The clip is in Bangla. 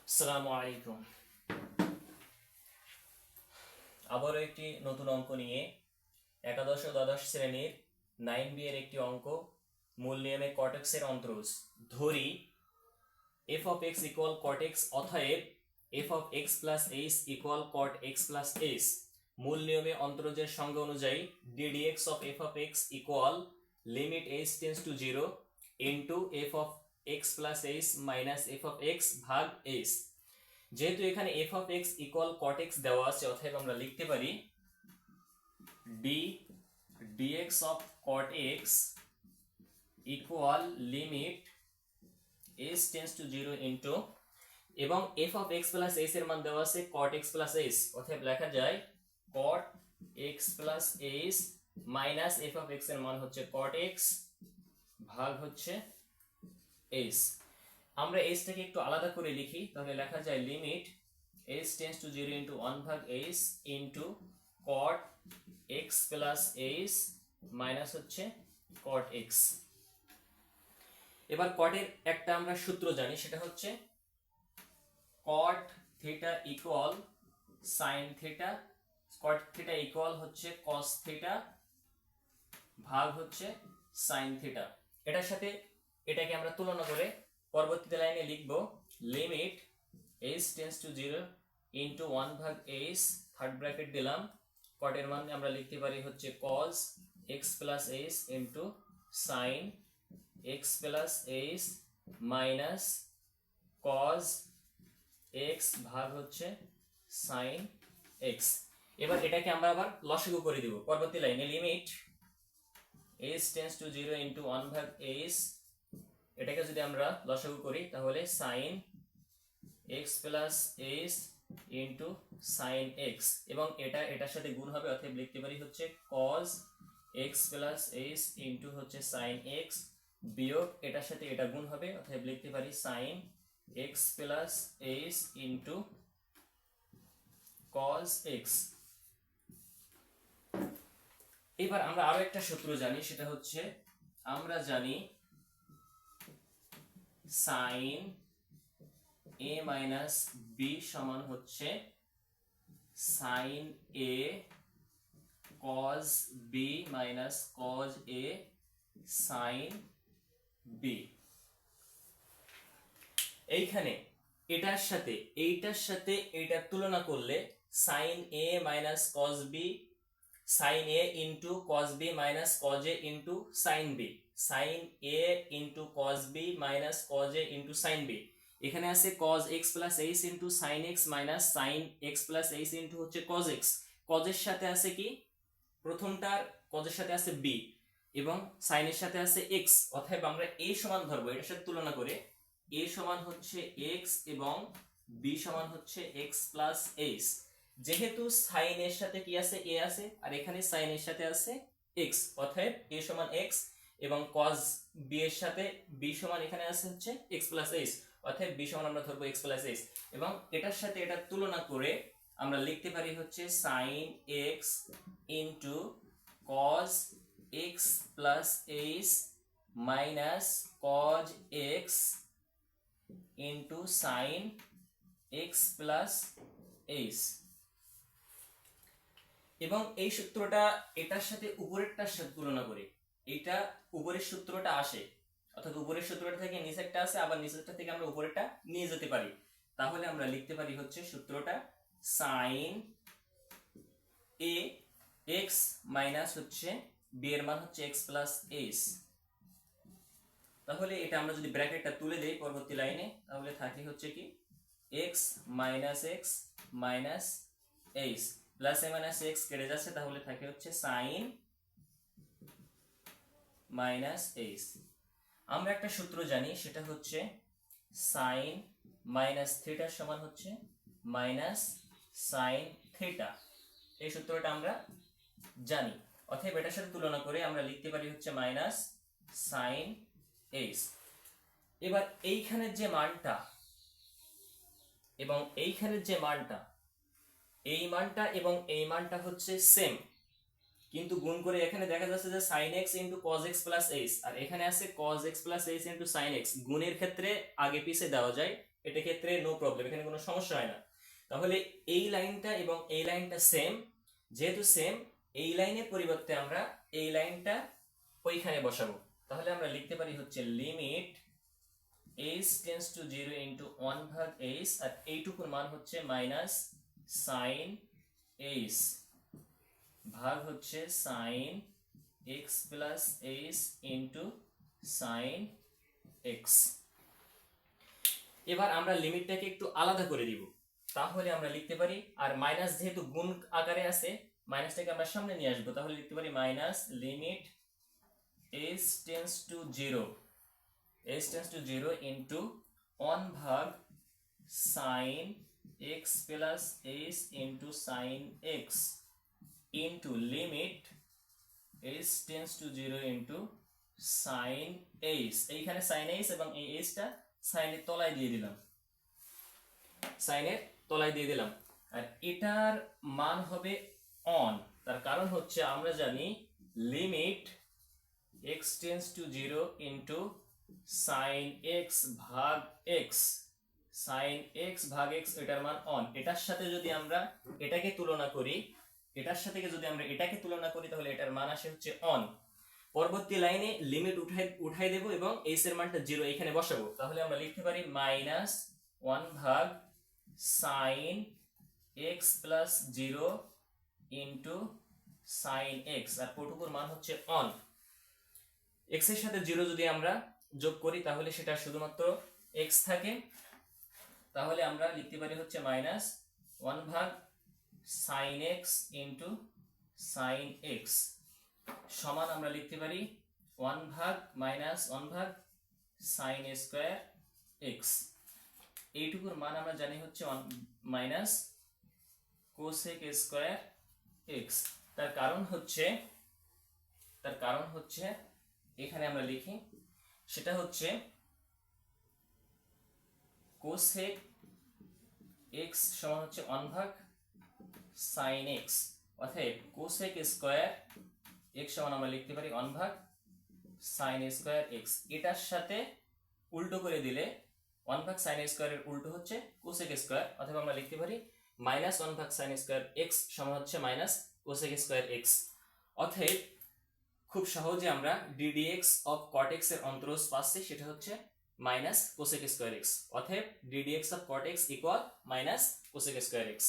আসসালামু আলাইকুম। আবারও একটি নতুন অঙ্ক নিয়ে একাদশ ও দ্বাদশ শ্রেণীর 9B এর একটি অঙ্ক। মূল নিয়মে কটেক্সের অন্তরজ ধরি f of x equal cot x, অতএব f of x plus h equal cot x plus h। মূল নিয়মে অন্তরজের সংজ্ঞা অনুযায়ী ddx of f of x equal limit h tends to 0 into f of x plus h minus f of x ভাগ h। যেহেতু এখানে f of x equal cot x দেওয়া আছে, অতএব আমরা লিখতে পারি d dx of cot x equal limit h tends to 0 into, এবং f of x plus h এর মান দেওয়া আছে cot x প্লাস h, অতএব লেখা যায় cot x plus h minus f of x এর মান হচ্ছে cot x ভাগ হচ্ছে h। আমরা h টাকে একটু আলাদা করে লিখি, তাহলে লেখা যায় limit h tends to 0 into 1 ভাগ h into cot x plus h minus হচ্ছে cot x। এবার cot এর একটা আমরা সূত্র জানি, সেটা হচ্ছে cot theta equal sin theta, cot theta equal হচ্ছে cos থিটা ভাগ হচ্ছে sin থিটা। এটার সাথে এটাকে আমরা তুলনা করে পরবর্তী লাইনে লিখব limit h tends to 0 into 1 ভাগ h, থার্ড ব্র্যাকেট দিলাম, cot এর মান আমরা লিখতে পারি হচ্ছে cos x plus h into sin x plus h minus cos x ভাগ হচ্ছে sin x। এবার এটাকে আমরা আবার লসাগু করে দিব পরবর্তী লাইনে limit h tends to 0 into 1 ভাগ h, এটাকে যদি আমরা লসাগু করি তাহলে sin x plus h into sin x, এবং এটা এটার সাথে গুণ হবে, অতএব লিখতে পারি হচ্ছে cos x plus h into হচ্ছে sin x, বিয়োগ এটার সাথে এটা গুণ হবে, অতএব লিখতে পারি sin x plus h into cos x। এবার আমরা আরো একটা সূত্র জানি, সেটা হচ্ছে আমরা জানি sin a মাইনাস b সমান হচ্ছে sin a cos b minus cos a sin b। এইখানে এইটার সাথে এইটার তুলনা করলে sin a minus cos b, sin a into cos b minus cos a into sin b, sin a into cos b minus cos a into sin b। এখানে আছে cos x plus h into sin x minus sin x plus h into হচ্ছে cos x। cos এর সাথে আছে কি, প্রথমটার cos এর সাথে আছে b এবং sin এর সাথে আছে x, অতএব আমরা a সমান ধরবো এটার সাথে তুলনা করে, a সমান হচ্ছে x এবং b সমান হচ্ছে x প্লাস h। যেহেতু sin এর সাথে কি আছে, a আছে, আর এখানে sin এর সাথে আছে x, অতএব a সমান x এবং cos b এর সাথে b সমান এখানে আছে হচ্ছে x প্লাস h, অতএব b সমান আমরা ধরবো x প্লাস h, এবং এটার সাথে এটা তুলনা করে আমরা লিখতে পারি হচ্ছে sin x into cos x plus h minus cos x into sin x plus h। এবং এই সূত্রটা এটার সাথে উপরেরটার সাথে তুলনা করে এটা উপরের সূত্রটা আসে, অর্থাৎ উপরের সূত্রটা থেকে নিচেরটা আসে, আবার নিচেরটা থেকে আমরা উপরেরটা নিয়ে যেতে পারি, তাহলে আমরা লিখতে পারি হচ্ছে সূত্রটা sin a x মাইনাস হচ্ছে b এর মান হচ্ছে x প্লাস h। তাহলে এটা আমরা যদি ব্র্যাকেটটা তুলে দেই পরবর্তী লাইনে, তাহলে থাকে হচ্ছে কি x minus x minus h, plus a minus x কেটে যাচ্ছে, তাহলে থাকে হচ্ছে sin মাইনাস h। আমরা একটা সূত্র জানি, সেটা হচ্ছে sin মাইনাস থিটা সমান হচ্ছে মাইনাস sin থিটা, এই সূত্রটা আমরা জানি, অতএব এটার সাথে তুলনা করে আমরা লিখতে পারি হচ্ছে মাইনাস sin h। এবার এইখানের যে মানটা এবং এইখানের যে মানটা, এই মানটা এবং এই মানটা হচ্ছে সেম, কিন্তু গুণ করে এখানে দেখা যাচ্ছে যে sin x into cos x plus h, আর এখানে আছে cos x plus h into sin x। গুণের ক্ষেত্রে আগে পিছে দেওয়া যায়, এটা ক্ষেত্রে নো প্রবলেম, এখানে কোনো সমস্যা হয় না। তাহলে এই লাইনটা এবং এই লাইনটা সেম, যেহেতু সেম এই লাইনের পরিবর্তে আমরা এই লাইনটা ওইখানে বসাবো। তাহলে আমরা লিখতে পারি হচ্ছে limit h tends to 0 into 1 ভাগ h, আর এইটুকুর মান হচ্ছে মাইনাস সাইন h ভাগ হচ্ছে sine x plus h into sine x। এবার আমরা লিমিটটাকে একটু আলাদা করে দিব, তাহলে আমরা লিখতে পারি, আর মাইনাস যেহেতু গুণ আকারে আছে মাইনাসটাকে আমরা সামনে নিয়ে আসবো, তাহলে লিখতে পারি minus limit h tends to 0 into 1 ভাগ sine x plus h into sine x into limit h tends to 0 into sine h। এইখানে সাইন h এবং এই h টা সাইনের তলায় দিয়ে দিলাম, সাইনের তলায় দিয়ে দিলাম। আর এটার মান হবে অন, তার কারণ হচ্ছে আমরা জানি limit x tends to 0 into sine x ভাগ x, সাইন x ভাগ x এটার মান অন। এটার সাথে যদি আমরা এটাকে তুলনা করি, তাহলে এটার মান আসে হচ্ছে অন। পরবর্তী লাইনে লিমিট উঠাই দেব এবং h এর মানটা 0 এখানে বসাবো, তাহলে আমরা লিখতে পারি মাইনাস 1 ভাগ sine x plus 0 into sine x, আর কটুকুর মান হচ্ছে অন। x এর সাথে 0 যদি আমরা যোগ করি তাহলে সেটা শুধুমাত্র x থাকে, তাহলে আমরা লিখতে পারি হচ্ছে মাইনাস 1 ভাগ sine x into sine x সমান আমরা লিখতে পারি 1 ভাগ মাইনাস 1 ভাগ সাইন স্কোয়ার x। এইটুকুর মান আমরা জানি হচ্ছে মাইনাস কোসেক স্কোয়ার x। তার কারণ হচ্ছে এখানে আমরা লিখি, সেটা হচ্ছে কোসেক x সমান হচ্ছে 1 ভাগ সাইন x, অতএব কোসেক স্কোয়ার x সমান আমরা লিখতে পারি 1 ভাগ সাইন স্কোয়ার x। এটার সাথে উল্টো করে দিলে 1 ভাগ সাইন স্কোয়ারের উল্টো হচ্ছে কোসেক স্কোয়ার, অথবা আমরা লিখতে পারি মাইনাস 1 ভাগ সাইন স্কোয়ার x সমান হচ্ছে মাইনাস কোসেক স্কোয়ার x। অতএব খুব সহজে আমরা ddx অফ cot x এর অন্তরজ পাচ্ছি, সেটা হচ্ছে মাইনাস কোসেক স্কোয়ার x। অতএব ddx of cot x equal minus cosec square x।